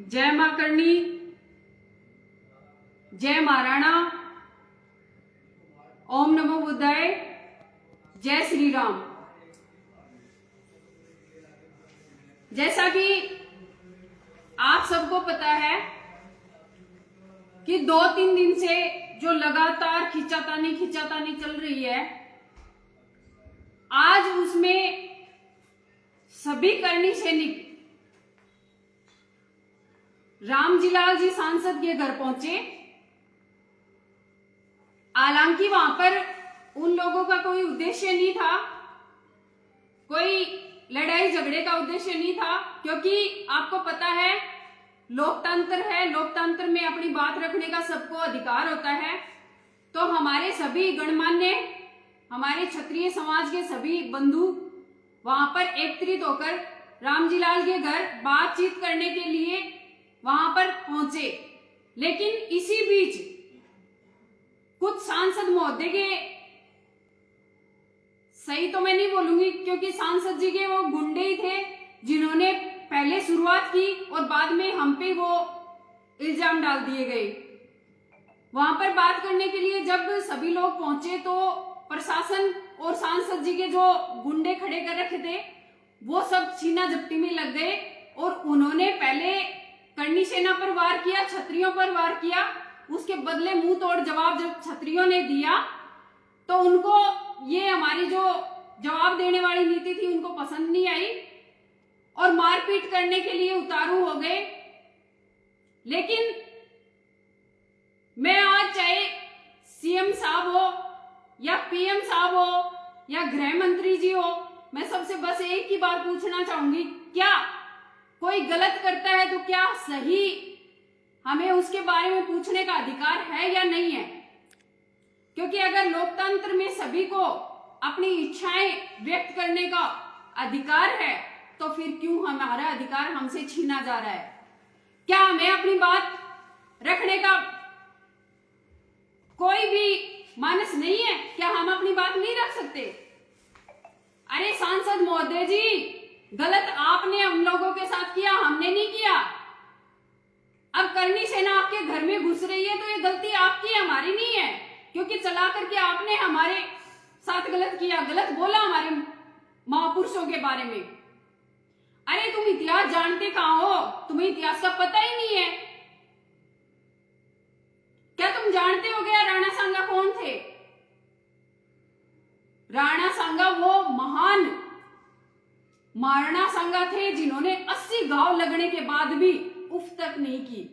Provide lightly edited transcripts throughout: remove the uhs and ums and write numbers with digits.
जय मां करणी, जय महाराणा, ओम नमो बुद्धाय, जय श्री राम। जैसा कि आप सबको पता है कि 2-3 दिन से जो लगातार खिंचातानी चल रही है, आज उसमें सभी करणी सैनिक रामजीलाल जी सांसद के घर पहुंचे। हालांकि वहां पर उन लोगों का कोई उद्देश्य नहीं था, कोई लड़ाई झगड़े का उद्देश्य नहीं था, क्योंकि आपको पता है लोकतंत्र है, लोकतंत्र में अपनी बात रखने का सबको अधिकार होता है। तो हमारे सभी गणमान्य, हमारे क्षत्रिय समाज के सभी बंधु वहां पर एकत्रित होकर रामजीलाल के घर बातचीत करने के लिए वहां पर पहुंचे। लेकिन इसी बीच कुछ सांसद महोदय के, सही तो मैं नहीं बोलूंगी क्योंकि सांसद जी के वो गुंडे ही थे जिन्होंने पहले शुरुआत की और बाद में हम पे वो इल्जाम डाल दिए गए। वहां पर बात करने के लिए जब सभी लोग पहुंचे तो प्रशासन और सांसद जी के जो गुंडे खड़े कर रखे थे वो सब छीना झपटी में लग गए और उन्होंने पहले करणी सेना पर वार किया, क्षत्रियों पर वार किया। उसके बदले मुंह तोड़ जवाब जब क्षत्रियों ने दिया तो उनको ये हमारी जो जवाब देने वाली नीति थी उनको पसंद नहीं आई और मारपीट करने के लिए उतारू हो गए। लेकिन मैं आज चाहे सीएम साहब हो या पीएम साहब हो या गृह मंत्री जी हो, मैं सबसे बस एक ही बात पूछना चाहूंगी, क्या कोई गलत करता है तो क्या सही हमें उसके बारे में पूछने का अधिकार है या नहीं है? क्योंकि अगर लोकतंत्र में सभी को अपनी इच्छाएं व्यक्त करने का अधिकार है तो फिर क्यों हमारा अधिकार हमसे छीना जा रहा है? क्या हमें अपनी बात रखने का कोई भी मानस नहीं है? क्या हम अपनी बात नहीं रख सकते? अरे सांसद महोदय जी, गलत आपने हम लोगों के साथ किया, हमने नहीं किया। अब करणी सेना आपके घर में घुस रही है तो ये गलती आपकी, हमारी नहीं है, क्योंकि चला करके आपने हमारे साथ गलत किया, गलत बोला हमारे महापुरुषों के बारे में। अरे तुम इतिहास जानते कहां हो? तुम्हें इतिहास का पता ही नहीं है। क्या तुम जानते हो क्या राणा सांगा कौन थे? राणा सांगा वो महान महाराणा सांगा थे जिन्होंने 80 घाव लगने के बाद भी उफ तक नहीं की,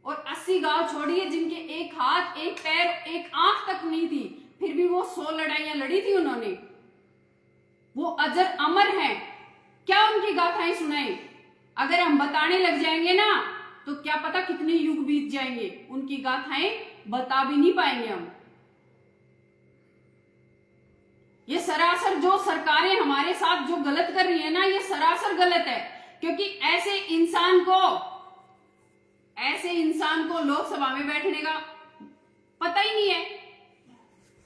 और 80 घाव छोड़िए जिनके एक हाथ, एक पैर, एक आंख तक नहीं थी, फिर भी वो 100 लड़ाइयां लड़ी थी उन्होंने। वो अजर अमर हैं। क्या उनकी गाथाएं सुनाएं? अगर हम बताने लग जाएंगे ना तो क्या पता कितने युग बीत जाएंगे, उनकी गाथाएं बता भी नहीं पाएंगे हम। ये सरासर जो सरकारें हमारे साथ जो गलत कर रही है ना, ये सरासर गलत है, क्योंकि ऐसे इंसान को लोकसभा में बैठने का पता ही नहीं है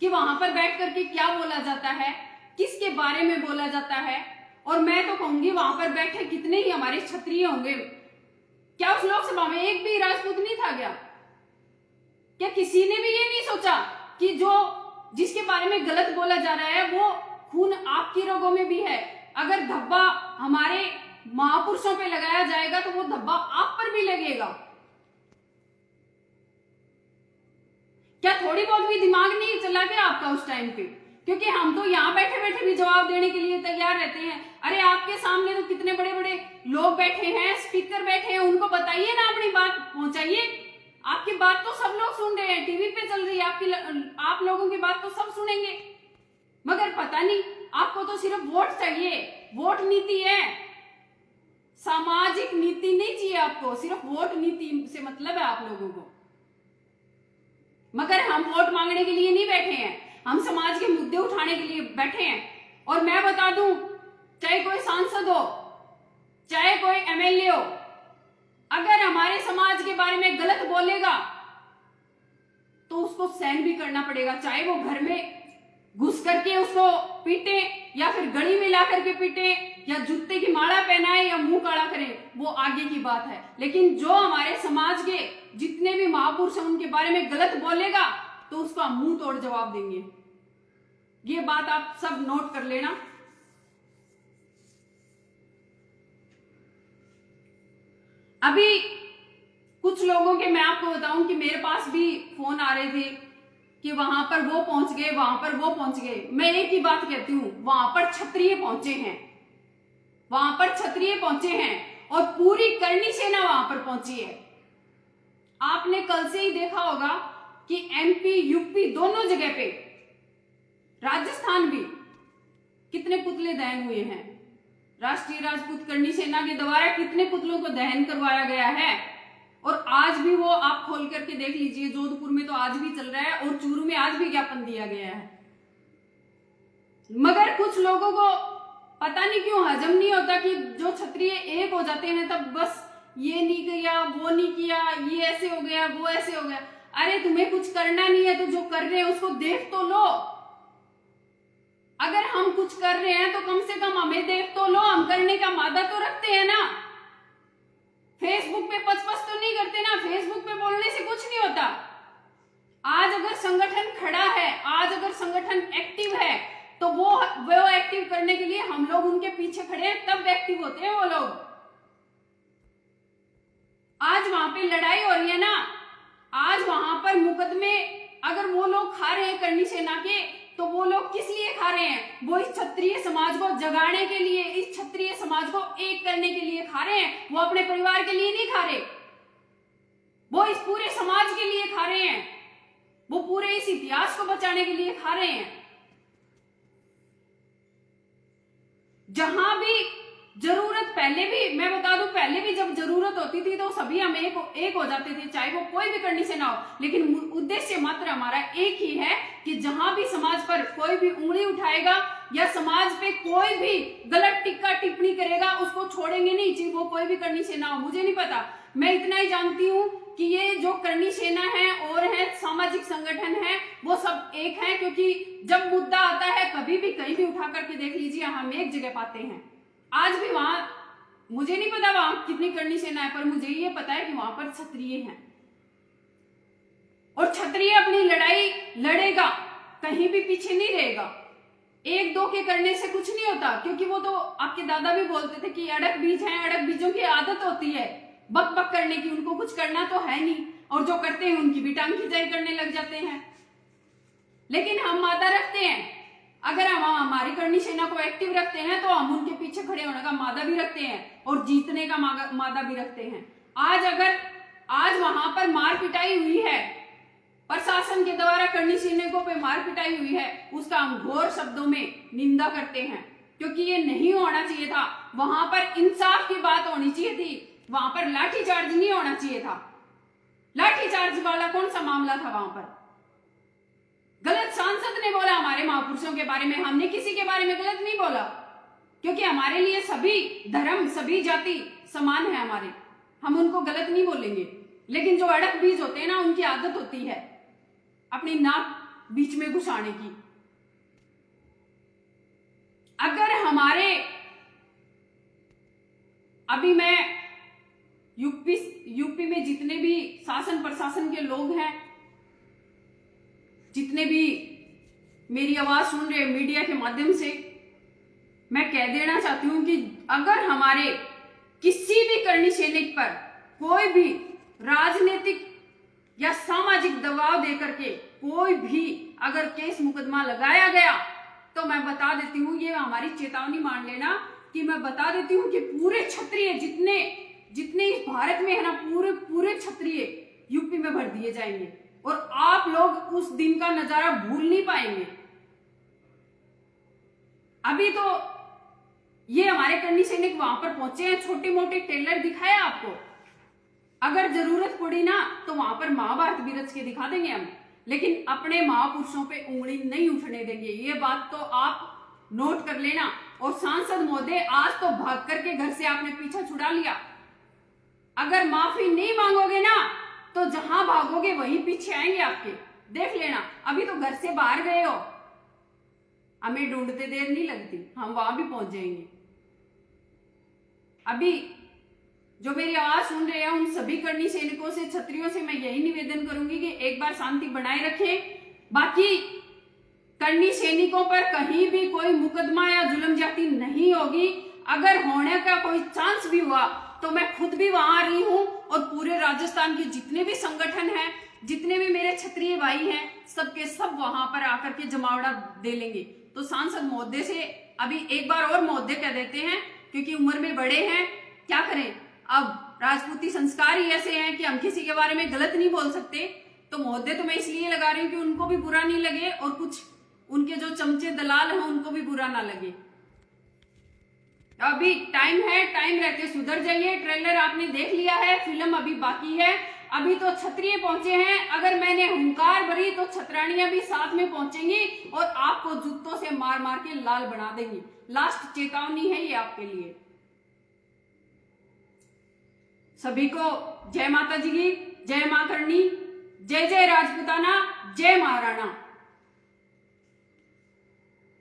कि वहां पर बैठ करके क्या बोला जाता है, किसके बारे में बोला जाता है। और मैं तो कहूंगी वहां पर बैठे कितने ही हमारे क्षत्रिय होंगे, क्या उस लोकसभा में एक भी राजपूत नहीं था क्या? क्या किसी ने भी ये नहीं सोचा कि जो जिसके बारे में गलत बोला जा रहा है वो खून आपकी रगों में भी है? अगर धब्बा हमारे महापुरुषों पे लगाया जाएगा तो वो धब्बा आप पर भी लगेगा। क्या थोड़ी बहुत भी दिमाग नहीं चला क्या आपका उस टाइम पे? क्योंकि हम तो यहाँ बैठे बैठे भी जवाब देने के लिए तैयार रहते हैं। अरे आपके सामने तो कितने बड़े बड़े लोग बैठे हैं, स्पीकर बैठे हैं, उनको बताइए ना, अपनी बात पहुंचाइए। आपकी बात तो सब लोग सुन रहे हैं, टीवी पे चल रही है, आप लोगों की बात तो सब सुनेंगे, मगर पता नहीं आपको तो सिर्फ वोट चाहिए। वोट नीति है, सामाजिक नीति नहीं चाहिए आपको, सिर्फ वोट नीति से मतलब है आप लोगों को। मगर हम वोट मांगने के लिए नहीं बैठे हैं, हम समाज के मुद्दे उठाने के लिए बैठे हैं। और मैं बता दूं, चाहे कोई सांसद हो, चाहे कोई एमएलए हो, अगर हमारे समाज के बारे में गलत बोलेगा तो उसको सहन भी करना पड़ेगा, चाहे वो घर में घुस करके उसको पीटे या फिर गली में ला करके पीटे या जूते की माला पहनाए या मुंह काला करें, वो आगे की बात है। लेकिन जो हमारे समाज के जितने भी महापुरुष हैं उनके बारे में गलत बोलेगा तो उसका मुंह तोड़ जवाब देंगे। ये बात आप सब नोट कर लेना। अभी कुछ लोगों के मैं आपको बताऊं कि मेरे पास भी फोन आ रहे थे कि वहां पर वो पहुंच गए, वहां पर वो पहुंच गए। मैं एक ही बात कहती हूं, वहां पर क्षत्रिय पहुंचे हैं, वहां पर क्षत्रिय पहुंचे हैं और पूरी करनी सेना वहां पर पहुंची है। आपने कल से ही देखा होगा कि एमपी यूपी दोनों जगह पे, राजस्थान भी कितने पुतले दहन हुए हैं। राष्ट्रीय राजपूत करनी सेना के द्वारा कितने पुतलों को दहन करवाया गया है। और आज भी वो आप खोल करके देख लीजिए, जोधपुर में तो आज भी चल रहा है और चूरू में आज भी ज्ञापन दिया गया है। मगर कुछ लोगों को पता नहीं क्यों हजम नहीं होता कि जो क्षत्रिय एक हो जाते हैं तब बस ये नहीं किया, वो नहीं किया, ये ऐसे हो गया, वो ऐसे हो गया। अरे तुम्हें कुछ करना नहीं है तो जो कर रहे हैं उसको देख तो लो। अगर हम कुछ कर रहे हैं तो कम से कम हमें देख तो लो, हम करने का मादा तो रखते हैं ना। फेसबुक पे पच तो नहीं करते ना, फेसबुक पे बोलने से कुछ नहीं होता। आज अगर संगठन खड़ा है, आज अगर संगठन एक्टिव है तो वो एक्टिव करने के लिए हम लोग उनके पीछे खड़े हैं, तब एक्टिव होते हैं वो लोग। आज वहां पे लड़ाई हो रही है ना, आज वहां पर मुकदमे अगर वो लोग खा रहे हैं करनी सेना के, तो वो लोग किस लिए खा रहे हैं? वो इस क्षत्रिय समाज को जगाने के लिए, इस क्षत्रिय समाज को एक करने के लिए खा रहे हैं। वो अपने परिवार के लिए नहीं खा रहे, वो इस पूरे समाज के लिए खा रहे हैं, वो पूरे इस इतिहास को बचाने के लिए खा रहे हैं। जहां भी जरूरत, पहले भी मैं बता दूं, पहले भी जब जरूरत होती थी तो सभी हम एक हो जाते थे, चाहे वो कोई भी करनी से ना हो। लेकिन उद्देश्य मात्र हमारा एक ही है कि जहां भी समाज पर कोई भी उंगली उठाएगा या समाज पे कोई भी गलत टिक्का टिप्पणी करेगा उसको छोड़ेंगे नहीं, चाहे वो कोई भी करनी सेना हो। मुझे नहीं पता, मैं इतना ही जानती हूं कि ये जो करनी सेना है और है सामाजिक संगठन है, वो सब एक है। क्योंकि जब मुद्दा आता है कभी भी कहीं भी उठा करके देख लीजिए, हम एक जगह पाते हैं। आज भी वहां, मुझे नहीं पता वहां कितनी करनी सेना है, पर मुझे ये पता है कि वहां पर क्षत्रिय हैं और क्षत्रिय अपनी लड़ाई लड़ेगा, कहीं भी पीछे नहीं रहेगा। एक दो के करने से कुछ नहीं होता, क्योंकि वो तो आपके दादा भी बोलते थे कि अड़क बीज हैं, अड़क बीजों की आदत होती है बक बक करने की, उनको कुछ करना तो है नहीं, और जो करते हैं उनकी भी टांग खिंचाई करने लग जाते हैं। लेकिन हम मादा रखते हैं, अगर हम हमारी करनी सेना को एक्टिव रखते हैं तो हम उनके पीछे खड़े होने का मादा भी रखते हैं और जीतने का मादा भी रखते हैं। आज वहां पर मार पिटाई हुई है, प्रशासन के द्वारा करनी सैनिकों पे मार पिटाई हुई है, उसका हम घोर शब्दों में निंदा करते हैं, क्योंकि ये नहीं होना चाहिए था। वहां पर इंसाफ की बात होनी चाहिए थी, वहां पर लाठीचार्ज नहीं होना चाहिए था। लाठीचार्ज वाला कौन सा मामला था वहां पर? गलत सांसद ने बोला हमारे महापुरुषों के बारे में, हमने किसी के बारे में गलत नहीं बोला, क्योंकि हमारे लिए सभी धर्म सभी जाति समान है हमारे, हम उनको गलत नहीं बोलेंगे। लेकिन जो अड़क बीज होते हैं ना, उनकी आदत होती है अपनी नाक बीच में घुसाने की। अगर हमारे, अभी मैं यूपी में जितने भी शासन प्रशासन के लोग हैं, जितने भी मेरी आवाज सुन रहे मीडिया के माध्यम से, मैं कह देना चाहती हूं कि अगर हमारे किसी भी करनी सैनिक पर कोई भी राजनीतिक या सामाजिक दबाव देकर के कोई भी अगर केस मुकदमा लगाया गया, तो मैं बता देती हूं, ये हमारी चेतावनी मान लेना कि मैं बता देती हूं कि पूरे क्षत्रिय जितने इस भारत में है ना, पूरे क्षत्रिय यूपी में भर दिए जाएंगे और आप लोग उस दिन का नजारा भूल नहीं पाएंगे। अभी तो ये हमारे करनी सैनिक वहां पर पहुंचे हैं, छोटे मोटे टेलर दिखाया आपको, अगर जरूरत पड़ी ना तो वहां पर महाभारत भी रच के दिखा देंगे हम, लेकिन अपने महापुरुषों पे उंगली नहीं उठने देंगे। ये बात तो आप नोट कर लेना। और सांसद महोदय, आज तो भाग करके घर से आपने पीछा छुड़ा लिया, अगर माफी नहीं मांगोगे ना तो जहां भागोगे वहीं पीछे आएंगे आपके, देख लेना। अभी तो घर से बाहर गए हो, हमें ढूंढते देर नहीं लगती, हम वहां भी पहुंच जाएंगे। अभी जो मेरी आवाज सुन रहे हैं उन सभी करनी सैनिकों से, क्षत्रियों से मैं यही निवेदन करूंगी कि एक बार शांति बनाए रखें। बाकी करनी सैनिकों पर कहीं भी कोई मुकदमा या जुल्म ज्यादती नहीं होगी। अगर होने का कोई चांस भी हुआ तो मैं खुद भी वहां आ रही हूं और पूरे राजस्थान के जितने भी संगठन हैं, जितने भी मेरे क्षत्रिय भाई हैं, सबके सब वहां पर आकर के जमावड़ा दे लेंगे। तो सांसद महोदय से अभी एक बार और महोदय कह देते हैं, क्योंकि उम्र में बड़े हैं, क्या करें, अब राजपूती संस्कार ही ऐसे हैं कि हम किसी के बारे में गलत नहीं बोल सकते। तो महोदय तो मैं इसलिए लगा रही हूँ कि उनको भी बुरा नहीं लगे और कुछ उनके जो चमचे दलाल हैं उनको भी बुरा ना लगे। अभी टाइम है, टाइम रहते सुधर जाइए। ट्रेलर आपने देख लिया है, फिल्म अभी बाकी है। अभी तो क्षत्रिय पहुंचे हैं, अगर मैंने हुंकार भरी तो छतरानियां भी साथ में पहुंचेंगी और आपको जूतों से मार मार के लाल बना देंगी। लास्ट चेतावनी है ये आपके लिए। सभी को जय माता जी की, जय मां करनी, जय जय राजपूताना, जय महाराणा।